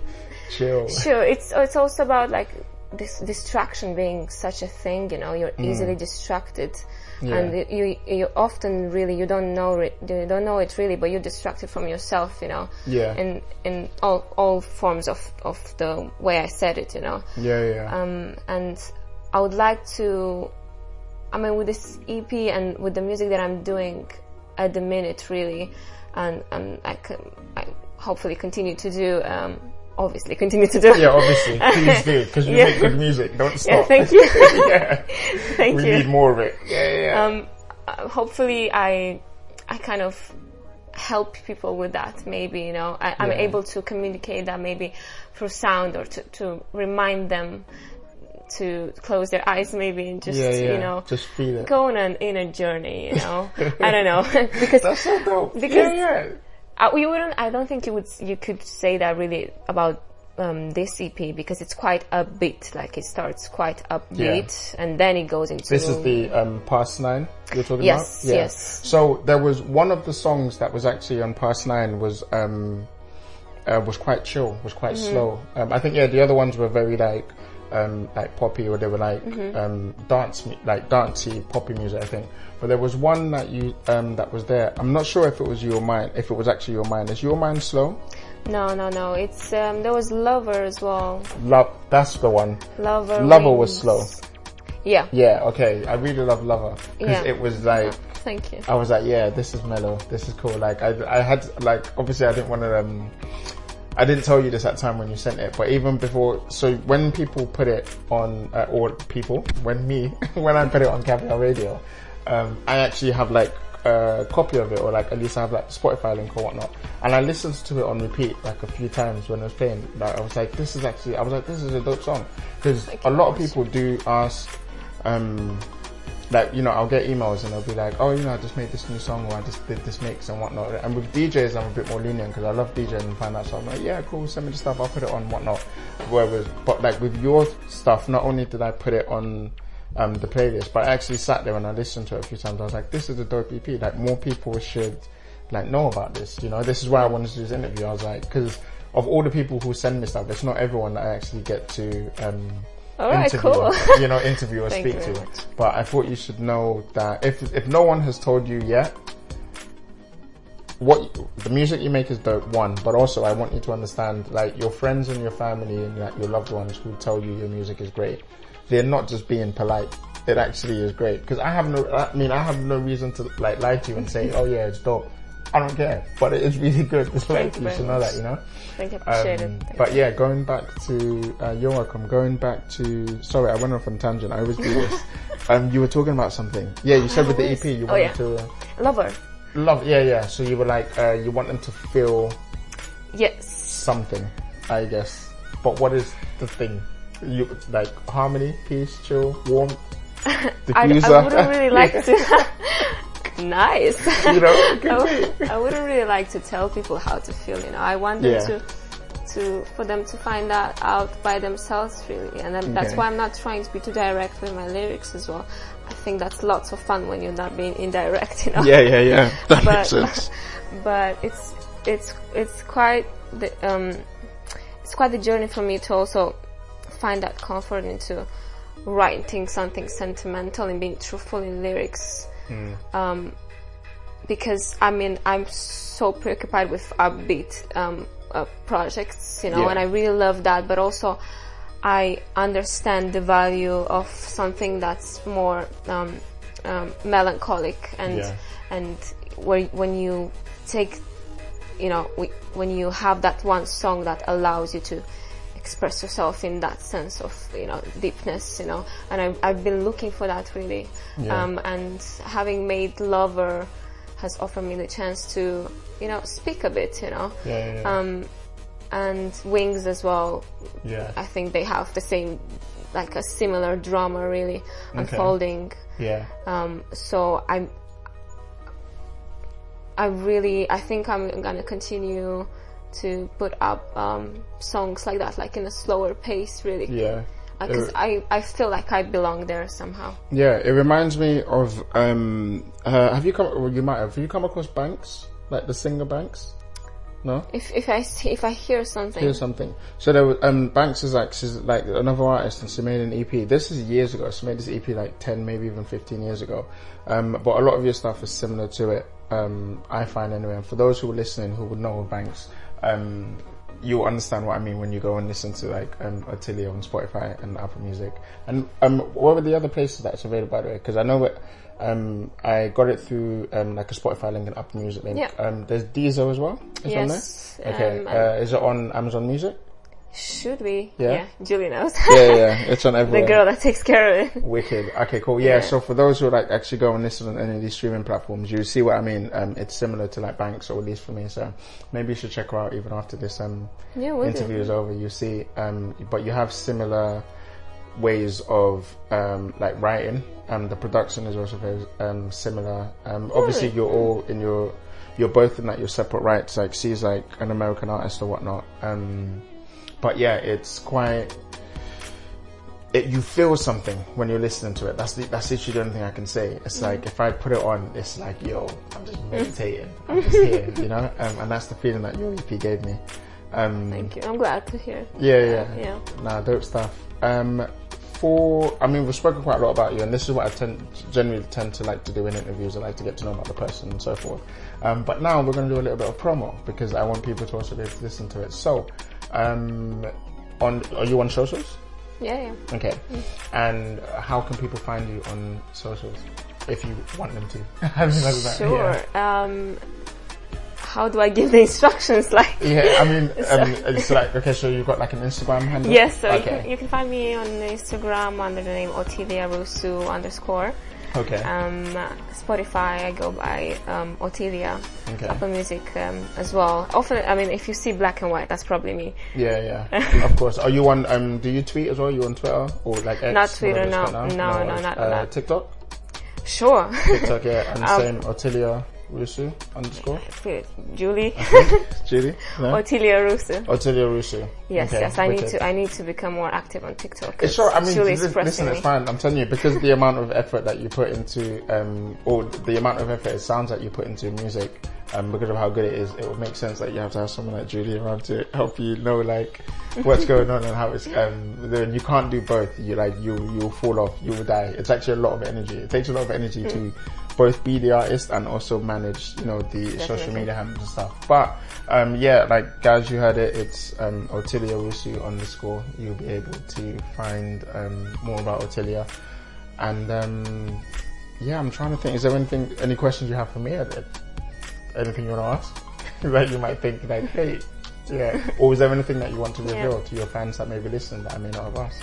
chill. Sure. It's also about like this distraction being such a thing, you know. You're easily distracted, and you often really you don't know it really, but you're distracted from yourself, you know. Yeah. In all forms of the way I said it, you know. And I would like to, I mean, with this EP and with the music that I'm doing at the minute, really, and I hopefully continue to do. Obviously, continue to do. Yeah, obviously, please do, because you make good music. Don't stop. Yeah, thank you. We need more of it. Yeah. Hopefully, I kind of help people with that. Maybe, you know, I'm able to communicate that maybe through sound, or to remind them to close their eyes, maybe, and just you know, just feel it. Go on an inner journey. You know, I don't know, because that's so dope. Because I don't think you could say that really about this EP, because it's quite upbeat. Like, it starts quite upbeat, and then it goes into. This is the Past 9 you're talking about. Yeah. Yes. So there was one of the songs that was actually on Past 9 was quite chill, was quite slow. I think the other ones were very like poppy, or they were like dancey poppy music, I think. But there was one that you that was there. I'm not sure if it was you or mine. If it was actually your mine, is your mine slow? No. It's there was Lover as well. That's the one. Lover was slow. Yeah. Yeah. Okay. I really love Lover, because it was like. Thank you. I was like, yeah, this is mellow. This is cool. Like I had like, obviously I didn't want to. I didn't tell you this at the time when you sent it, but even before, so when people put it on, when I put it on Caviar Radio, I actually have like a copy of it, or like at least I have like Spotify link or whatnot, and I listened to it on repeat like a few times when I was playing. Like, I was like, this is a dope song, because a lot of people do ask, like, you know, I'll get emails and they'll be like, oh, you know, I just made this new song, or I just did this mix and whatnot. And with DJs, I'm a bit more lenient, because I love DJing and find out. So I'm like, yeah, cool, send me the stuff, I'll put it on, whatnot. But like with your stuff, not only did I put it on the playlist, but I actually sat there and I listened to it a few times. I was like, this is a dope EP. Like, more people should like know about this. You know, this is why I wanted to do this interview. I was like, because of all the people who send me stuff, it's not everyone that I actually get to interview or speak to. But I thought you should know that if no one has told you yet, what the music you make is dope, one, but also I want you to understand, like, your friends and your family and like your loved ones who tell you your music is great, they're not just being polite. It actually is great, because I have no reason to like lie to you and say, oh yeah, it's dope. I don't care, but it is really good. It's like, you should know that, you know. Thank you, appreciate it. But yeah, going back to you're welcome. Going back to, sorry, I went off on a tangent. I always do this. You were talking about something. Yeah, you said with the EP you wanted to Lover. Yeah. So you were like, you want them to feel something, I guess. But what is the thing? You like harmony, peace, chill, warmth, I wouldn't really like to. Nice. You know, I wouldn't really like to tell people how to feel. You know, I want them for them to find that out by themselves, really, and that's why I'm not trying to be too direct with my lyrics as well. I think that's lots of fun when you're not being indirect. You know. Yeah. That makes sense. But it's quite the journey for me to also find that comfort into writing something sentimental and being truthful in lyrics. Because I'm so preoccupied with upbeat projects, you know, and I really love that, but also I understand the value of something that's more melancholic and when you take, you know, when you have that one song that allows you to express yourself in that sense of, you know, deepness, you know, and I've been looking for that really, and having made Lover has offered me the chance to, you know, speak a bit, you know, and Wings as well. I think they have the same, like a similar drama really unfolding. So I think I'm gonna continue to put up songs like that, like in a slower pace, really. Because I feel like I belong there somehow. It reminds me of have you come across Banks, like the singer Banks? No. If I hear something. So there was, Banks is like, she's like another artist, and she made an EP. This is years ago. She made this EP like 10, maybe even 15 years ago. But a lot of your stuff is similar to it. I find anyway. And for those who are listening who would know of Banks, you'll understand what I mean when you go and listen to like Otilia on Spotify and Apple Music. And what were the other places that's available, by the way? Because I know I got it through like a Spotify link and Apple Music link. There's Deezer as well. Is on there? Okay. Is it on Amazon Music? Should be. Yeah. Julie knows. It's on everywhere. The girl that takes care of it. Wicked. Okay, cool. So for those who like actually go and listen on any of these streaming platforms, you see what I mean. It's similar to like Banks, or at least for me. So maybe you should check her out even after this interview is over. You see, but you have similar ways of like writing. The production is also very similar. Obviously, you're all in you're both in like your separate rights. Like she's like an American artist or whatnot. But yeah, it's quite. You feel something when you're listening to it. That's literally the only thing I can say. It's like if I put it on, it's like, yo, I'm just meditating. I'm just here, you know. And that's the feeling that your EP gave me. Thank you. I'm glad to hear. Yeah. Nah, dope stuff. We've spoken quite a lot about you, and this is what I generally tend to like to do in interviews. I like to get to know about the person and so forth. But now we're going to do a little bit of promo because I want people to also be able to listen to it. So. Are you on socials? Yeah. Okay. And how can people find you on socials if you want them to? Sure. How do I give the instructions? Like. It's like, okay, so you've got like an Instagram handle? Yes. So you can find me on Instagram under the name Otilia _. Okay. Spotify, I go by Otilia. Okay. Apple Music as well. Often, if you see black and white, that's probably me. Yeah. Of course. Are you on? Do you tweet as well? Are you on Twitter or like X? Not Twitter, no, not TikTok. Sure. TikTok, yeah, and same Otilia Rusu _ Julie. Julie? No? Otilia Rusu. Otilia Rusu. Yes, okay, yes. I need to become more active on TikTok. Sure. Listen, it's fine. I'm telling you, because the amount of effort that you put into, or the amount of effort it sounds like you put into music, because of how good it is, it would make sense that you have to have someone like Julie around to help you know like what's going on and how it's. You can't do both. You'll fall off. You will die. It's actually a lot of energy. It takes a lot of energy to both be the artist and also manage, the social media handles and stuff. But like guys, you heard it. It's Otilia Rusu _ You'll be able to find more about Otilia. And I'm trying to think. Is there any questions you have for me? Anything you want to ask that you might think like, hey, or is there anything that you want to reveal to your fans that may be listening that I may not have asked?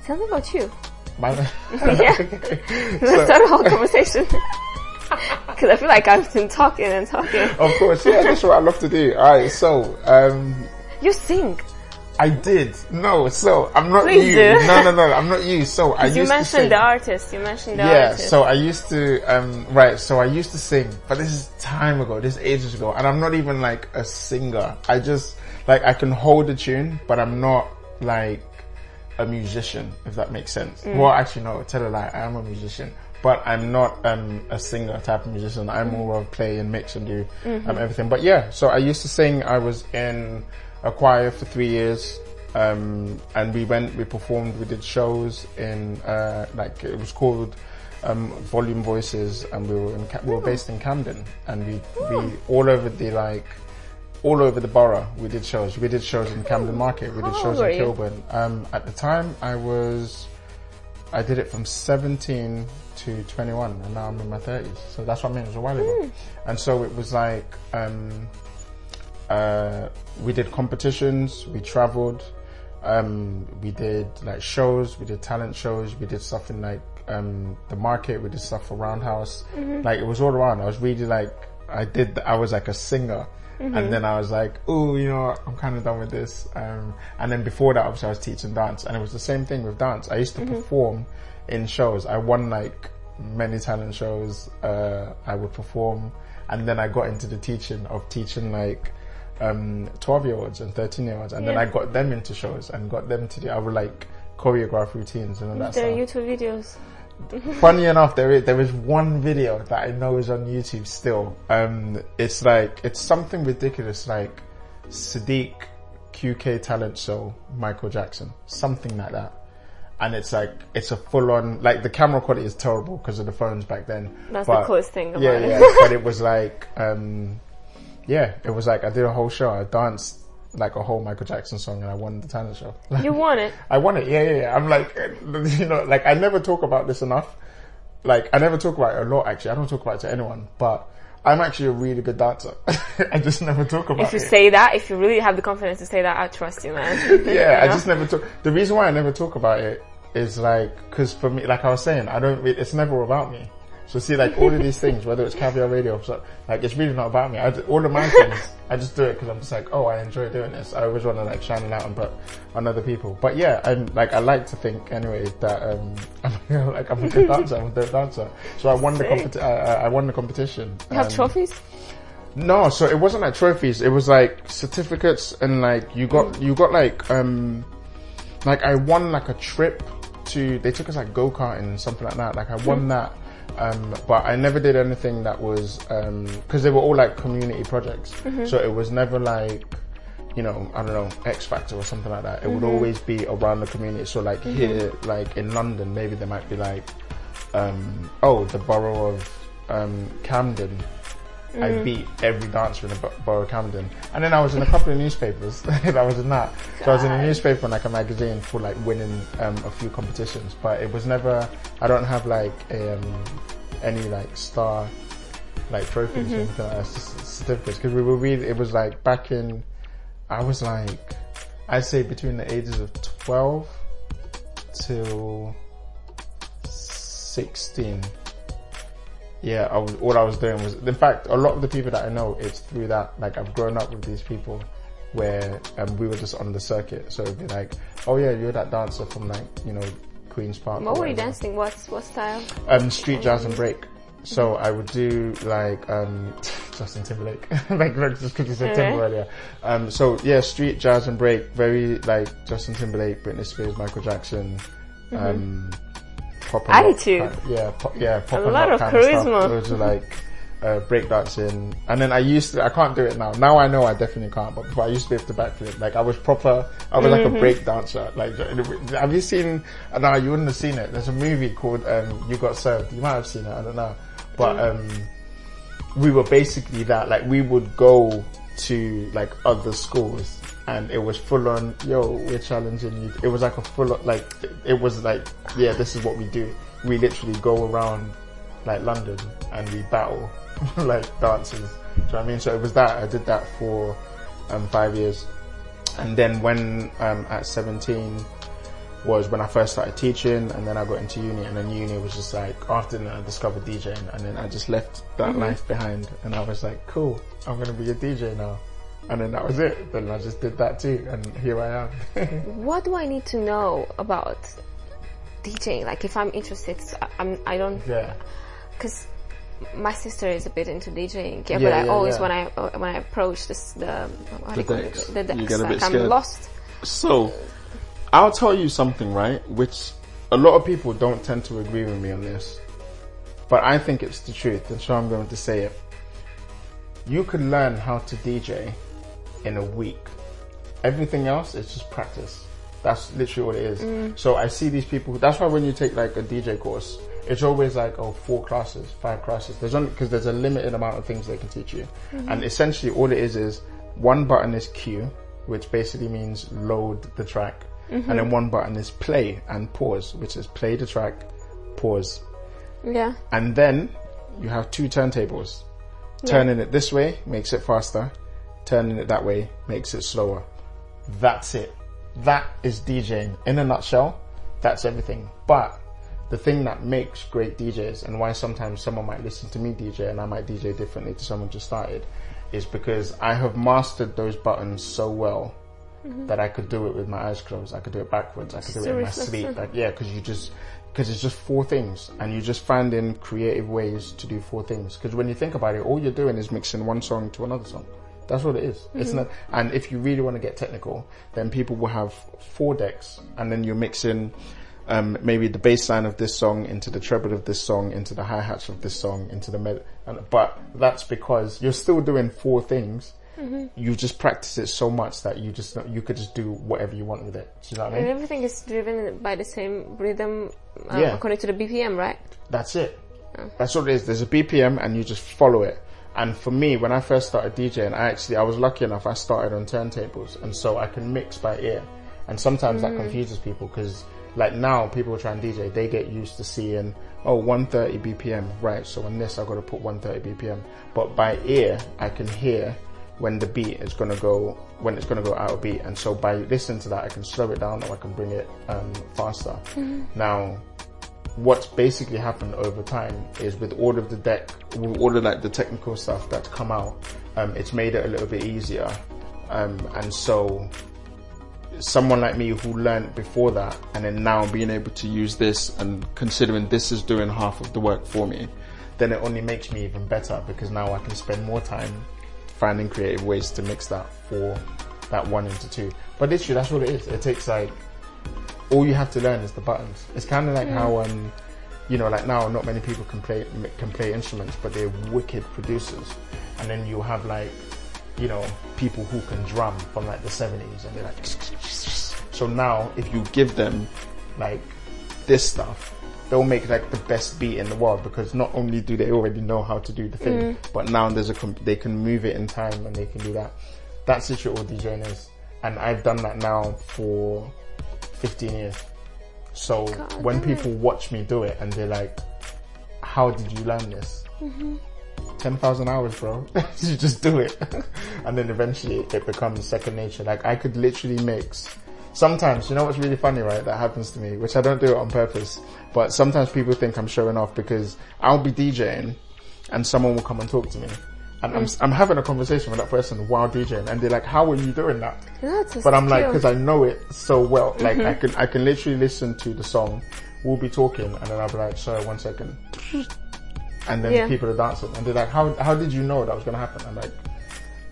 Tell me about you. Yeah. Let's start a whole conversation. Because I feel like I've been talking and talking. Of course, yeah, that's what I love to do. Alright, so you sing. I did. No, so I'm not Please you. do. No, I'm not you. So I used you to mentioned sing. the artist. You mentioned the Yeah, artist. so I used to, right, so I used to sing, but this is time ago, this is ages ago, and I'm not even like a singer. I just, like, I can hold a tune, but I'm not like a musician, if that makes sense. Well, actually, no, tell a lie, I am a musician, but I'm not a singer type of musician. I'm more of play and mix and do everything. But yeah, so I used to sing. I was in a choir for 3 years. And we performed, we did shows in, like, it was called, Volume Voices, and we were based in Camden, and we all over the borough, we did shows. We did shows in Camden Market, we did shows in Kilburn. At the time, I did it from 17 to 21, and now I'm in my 30s. So that's what I mean, it was a while ago. And so it was like, we did competitions, we traveled, we did like shows, we did talent shows, we did stuff in like the market, we did stuff for Roundhouse. Like, it was all around. I was really like, I was like a singer. And then I was like, oh, you know, I'm kind of done with this. And then before that, obviously, I was teaching dance, and it was the same thing with dance. I used to perform in shows. I won like many talent shows. I would perform, and then I got into the teaching like 12-year-olds and 13-year-olds, and then I got them into shows and got them to I would like choreograph routines and all that stuff. There are YouTube videos. Funny enough, there is one video that I know is on YouTube still. It's like, it's something ridiculous, like Sadiq QK talent show Michael Jackson, something like that. And it's like, it's a full on, like, the camera quality is terrible because of the phones back then. That's the coolest thing about it. Yeah, but it was like, yeah, it was like, I did a whole show. I danced like a whole Michael Jackson song, and I won the talent show. Like, you won it? I won it, yeah. I'm like, you know, like, I never talk about this enough. Like, I never talk about it a lot, actually. I don't talk about it to anyone, but I'm actually a really good dancer. I just never talk about it. If you say that, if you really have the confidence to say that, I trust you, man. Yeah, I just never talk. The reason why I never talk about it is like, because for me, like I was saying, it's never about me. So see, like, all of these things, whether it's Caviar Radio, so, like, it's really not about me. All of my things, I just do it because I'm just like, oh, I enjoy doing this. I always want to like shine it out and put on other people. But yeah, I like to think anyway that I'm a good dancer. I'm a dope dancer. So I won the competition. You have trophies? No, so it wasn't like trophies. It was like certificates, and like you got like I won like a trip to. They took us like go-karting and something like that. Like I won that. But I never did anything that was, cause they were all like community projects. So it was never like, you know, I don't know, X Factor or something like that. It would always be around the community. So like here, like in London, maybe there might be like, the borough of, Camden. I beat every dancer in the borough of Camden. And then I was in a couple of newspapers. I was in that. So I was in a newspaper and like a magazine for like winning a few competitions. But it was never, I don't have like any like star like trophies or anything like that. It's just certificates. Because we were really, it was like back in, I was like, I'd say between the ages of 12 to 16. Yeah, all I was doing was, in fact, a lot of the people that I know, it's through that, like, I've grown up with these people where we were just on the circuit. So it'd be like, oh yeah, you're that dancer from like, you know, Queen's Park. What were you dancing? What style? Street jazz and break. So I would do like, Justin Timberlake, like just because you said Timber earlier. So yeah, street jazz and break, very like Justin Timberlake, Britney Spears, Michael Jackson, attitude. A lot of charisma. It was like breakdancing, and then I can't do it now. Now I know I definitely can't, but before I used to be able to backflip. Like I was like a break dancer. Like, have you seen? No, you wouldn't have seen it. There's a movie called You Got Served. You might have seen it. I don't know, but we were basically that. Like we would go to like other schools. And it was full on, yo, we're challenging you. It was like a full on, like, it was like, yeah, this is what we do. We literally go around like London and we battle like dancers. Do you know what I mean? So it was that. I did that for 5 years. And then when at 17 was when I first started teaching, and then I got into uni, and then uni was just like, after that I discovered DJing, and then I just left that life behind, and I was like, cool, I'm going to be a DJ now. And then that was it. Then I just did that too, and here I am. What do I need to know about DJing? Like, if I'm interested, I don't. Yeah. Because my sister is a bit into DJing, but I always when I approach the decks, you get a bit I'm scared. lost. So, I'll tell you something, right? Which a lot of people don't tend to agree with me on this, but I think it's the truth, and so I'm going to say it. You could learn how to DJ in a week. Everything else is just practice. That's literally what it is. So I see these people. That's why when you take like a DJ course, it's always like 4 classes, 5 classes. There's only because there's a limited amount of things they can teach you, and essentially all it is one button is cue, which basically means load the track, and then one button is play and pause, which is play the track, pause. Yeah. And then you have 2 turntables. Turning it this way makes it faster. Turning it that way makes it slower. That's it. That is DJing in a nutshell. That's everything. But the thing that makes great DJs, and why sometimes someone might listen to me DJ and I might DJ differently to someone just started, is because I have mastered those buttons so well that I could do it with my eyes closed. I could do it backwards. I could do it in my sleep. Like, because it's just 4 things, and you just find in creative ways to do 4 things. Because when you think about it, all you're doing is mixing one song to another song. That's what it is. It's not. And if you really want to get technical, then people will have 4 decks, and then you're mixing maybe the bass line of this song into the treble of this song, into the hi-hats of this song, into the but that's because you're still doing 4 things. You just practice it so much that you could just do whatever you want with it. Do you know what I mean? And everything is driven by the same rhythm according to the BPM, right? That's it. That's what it is. There's a BPM and you just follow it. And for me, when I first started DJing, I was lucky enough, I started on turntables, and so I can mix by ear. And sometimes that confuses people, because like now people try and DJ, they get used to seeing 130 BPM, right? So on this I've got to put 130 BPM. But by ear, I can hear when the beat is going to go, when it's going to go out of beat. And so by listening to that, I can slow it down or I can bring it faster. Now, what's basically happened over time is with all of the technical stuff that's come out, it's made it a little bit easier. And so someone like me who learned before that, and then now being able to use this and considering this is doing half of the work for me, then it only makes me even better, because now I can spend more time finding creative ways to mix that for that 1 into 2. But literally, that's what it is. It takes like, all you have to learn is the buttons. It's kind of like how, like now not many people can play instruments, but they're wicked producers. And then you have like, people who can drum from like the 70s, and they're like, so now if you give them like this stuff, they'll make like the best beat in the world, because not only do they already know how to do the thing, but now they can move it in time and they can do that. That's literally all DJing is. And I've done that now for 15 years. So when people watch me do it and they're like, how did you learn this? 10,000 hours, bro. You just do it. And then eventually it becomes second nature. Like, I could literally mix. Sometimes, you know what's really funny, right? That happens to me, which I don't do it on purpose. But sometimes people think I'm showing off, because I'll be DJing and someone will come and talk to me. And I'm having a conversation with that person while DJing, and they're like, how are you doing that? But I'm like, because I know it so well. Like, I can literally listen to the song, we'll be talking, and then I'll be like, sorry, 1 second. And then people are dancing, and they're like, how did you know that was going to happen? I'm like,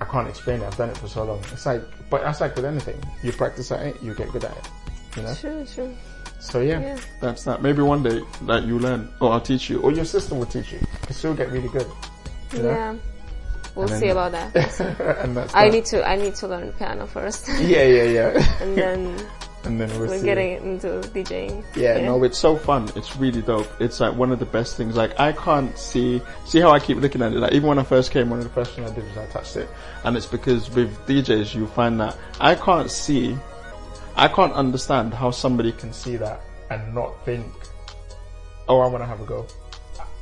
I can't explain it. I've done it for so long. It's like, but that's like with anything. You practice at it, you get good at it. Sure. So yeah, that's that. Maybe one day that you learn, or I'll teach you, or your sister will teach you, because she'll get really good. Yeah. We'll see about that. And that's I need to learn piano first. Yeah. And then we're see. getting into DJing. Yeah, no, it's so fun. It's really dope. It's like one of the best things. Like, I can't see how I keep looking at it. Like, even when I first came, one of the first things I did was I touched it. And it's because with DJs, you find that I can't understand how somebody can see that and not think, oh, I want to have a go.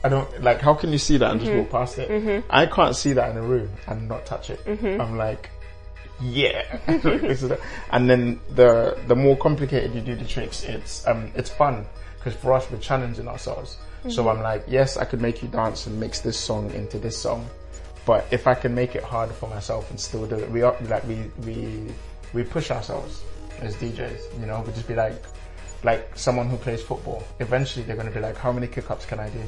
I don't, like, how can you see that and just walk past it? I can't see that in a room and not touch it. I'm like, yeah. And then the more complicated you do the tricks, it's fun, because for us, we're challenging ourselves. So I'm like, yes, I could make you dance and mix this song into this song, But if I can make it harder for myself and still do it, we push ourselves as DJs, you know. We just be like someone who plays football. Eventually they're going to be like, how many kick-ups can I do?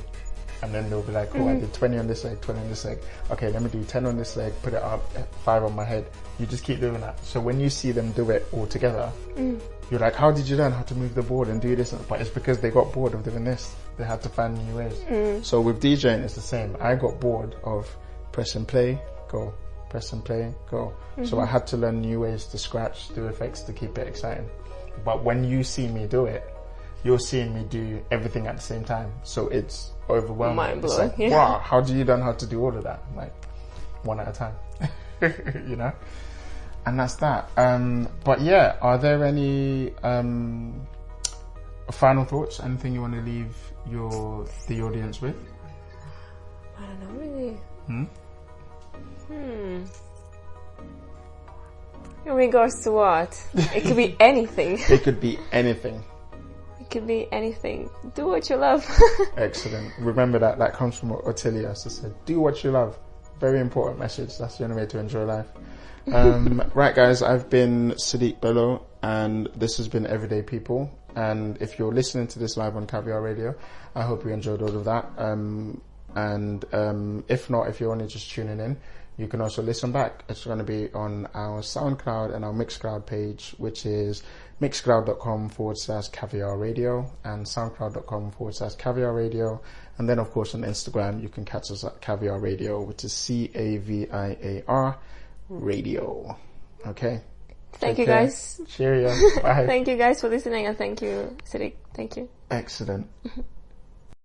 And then they'll be like, I did 20 on this leg, 20 on this leg. Okay, let me do 10 on this leg, put it up, 5 on my head. You just keep doing that. So when you see them do it all together, you're like, how did you learn how to move the board and do this? But it's because they got bored of doing this. They had to find new ways. So with DJing, it's the same. I got bored of press and play, go, press and play, go. So I had to learn new ways to scratch, do effects to keep it exciting. But when you see me do it, you're seeing me do everything at the same time. So it's overwhelming. Mind-blowing. It's like, wow, how do you learn how to do all of that? Like, one at a time. You know? And that's that. But yeah, are there any final thoughts? Anything you want to leave the audience with? I don't know, really. In regards to what? It could be anything. It could be anything. It could be anything. Do what you love. Excellent. Remember that comes from Otilia. So said, do what you love. Very important message. That's the only way to enjoy life. Right, guys, I've been Sadiq Bello, and this has been Everyday People. And if you're listening to this live on Caviar Radio, I hope you enjoyed all of that. If not, if you're only just tuning in, you can also listen back. It's going to be on our SoundCloud and our Mixcloud page, which is mixcloud.com/Caviar Radio and soundcloud.com/Caviar Radio. And then, of course, on Instagram, you can catch us at Caviar Radio, which is CAVIAR Radio. Okay. Thank you, guys. Cheerio. Bye. Thank you, guys, for listening, and thank you, Sadiq. Thank you. Excellent.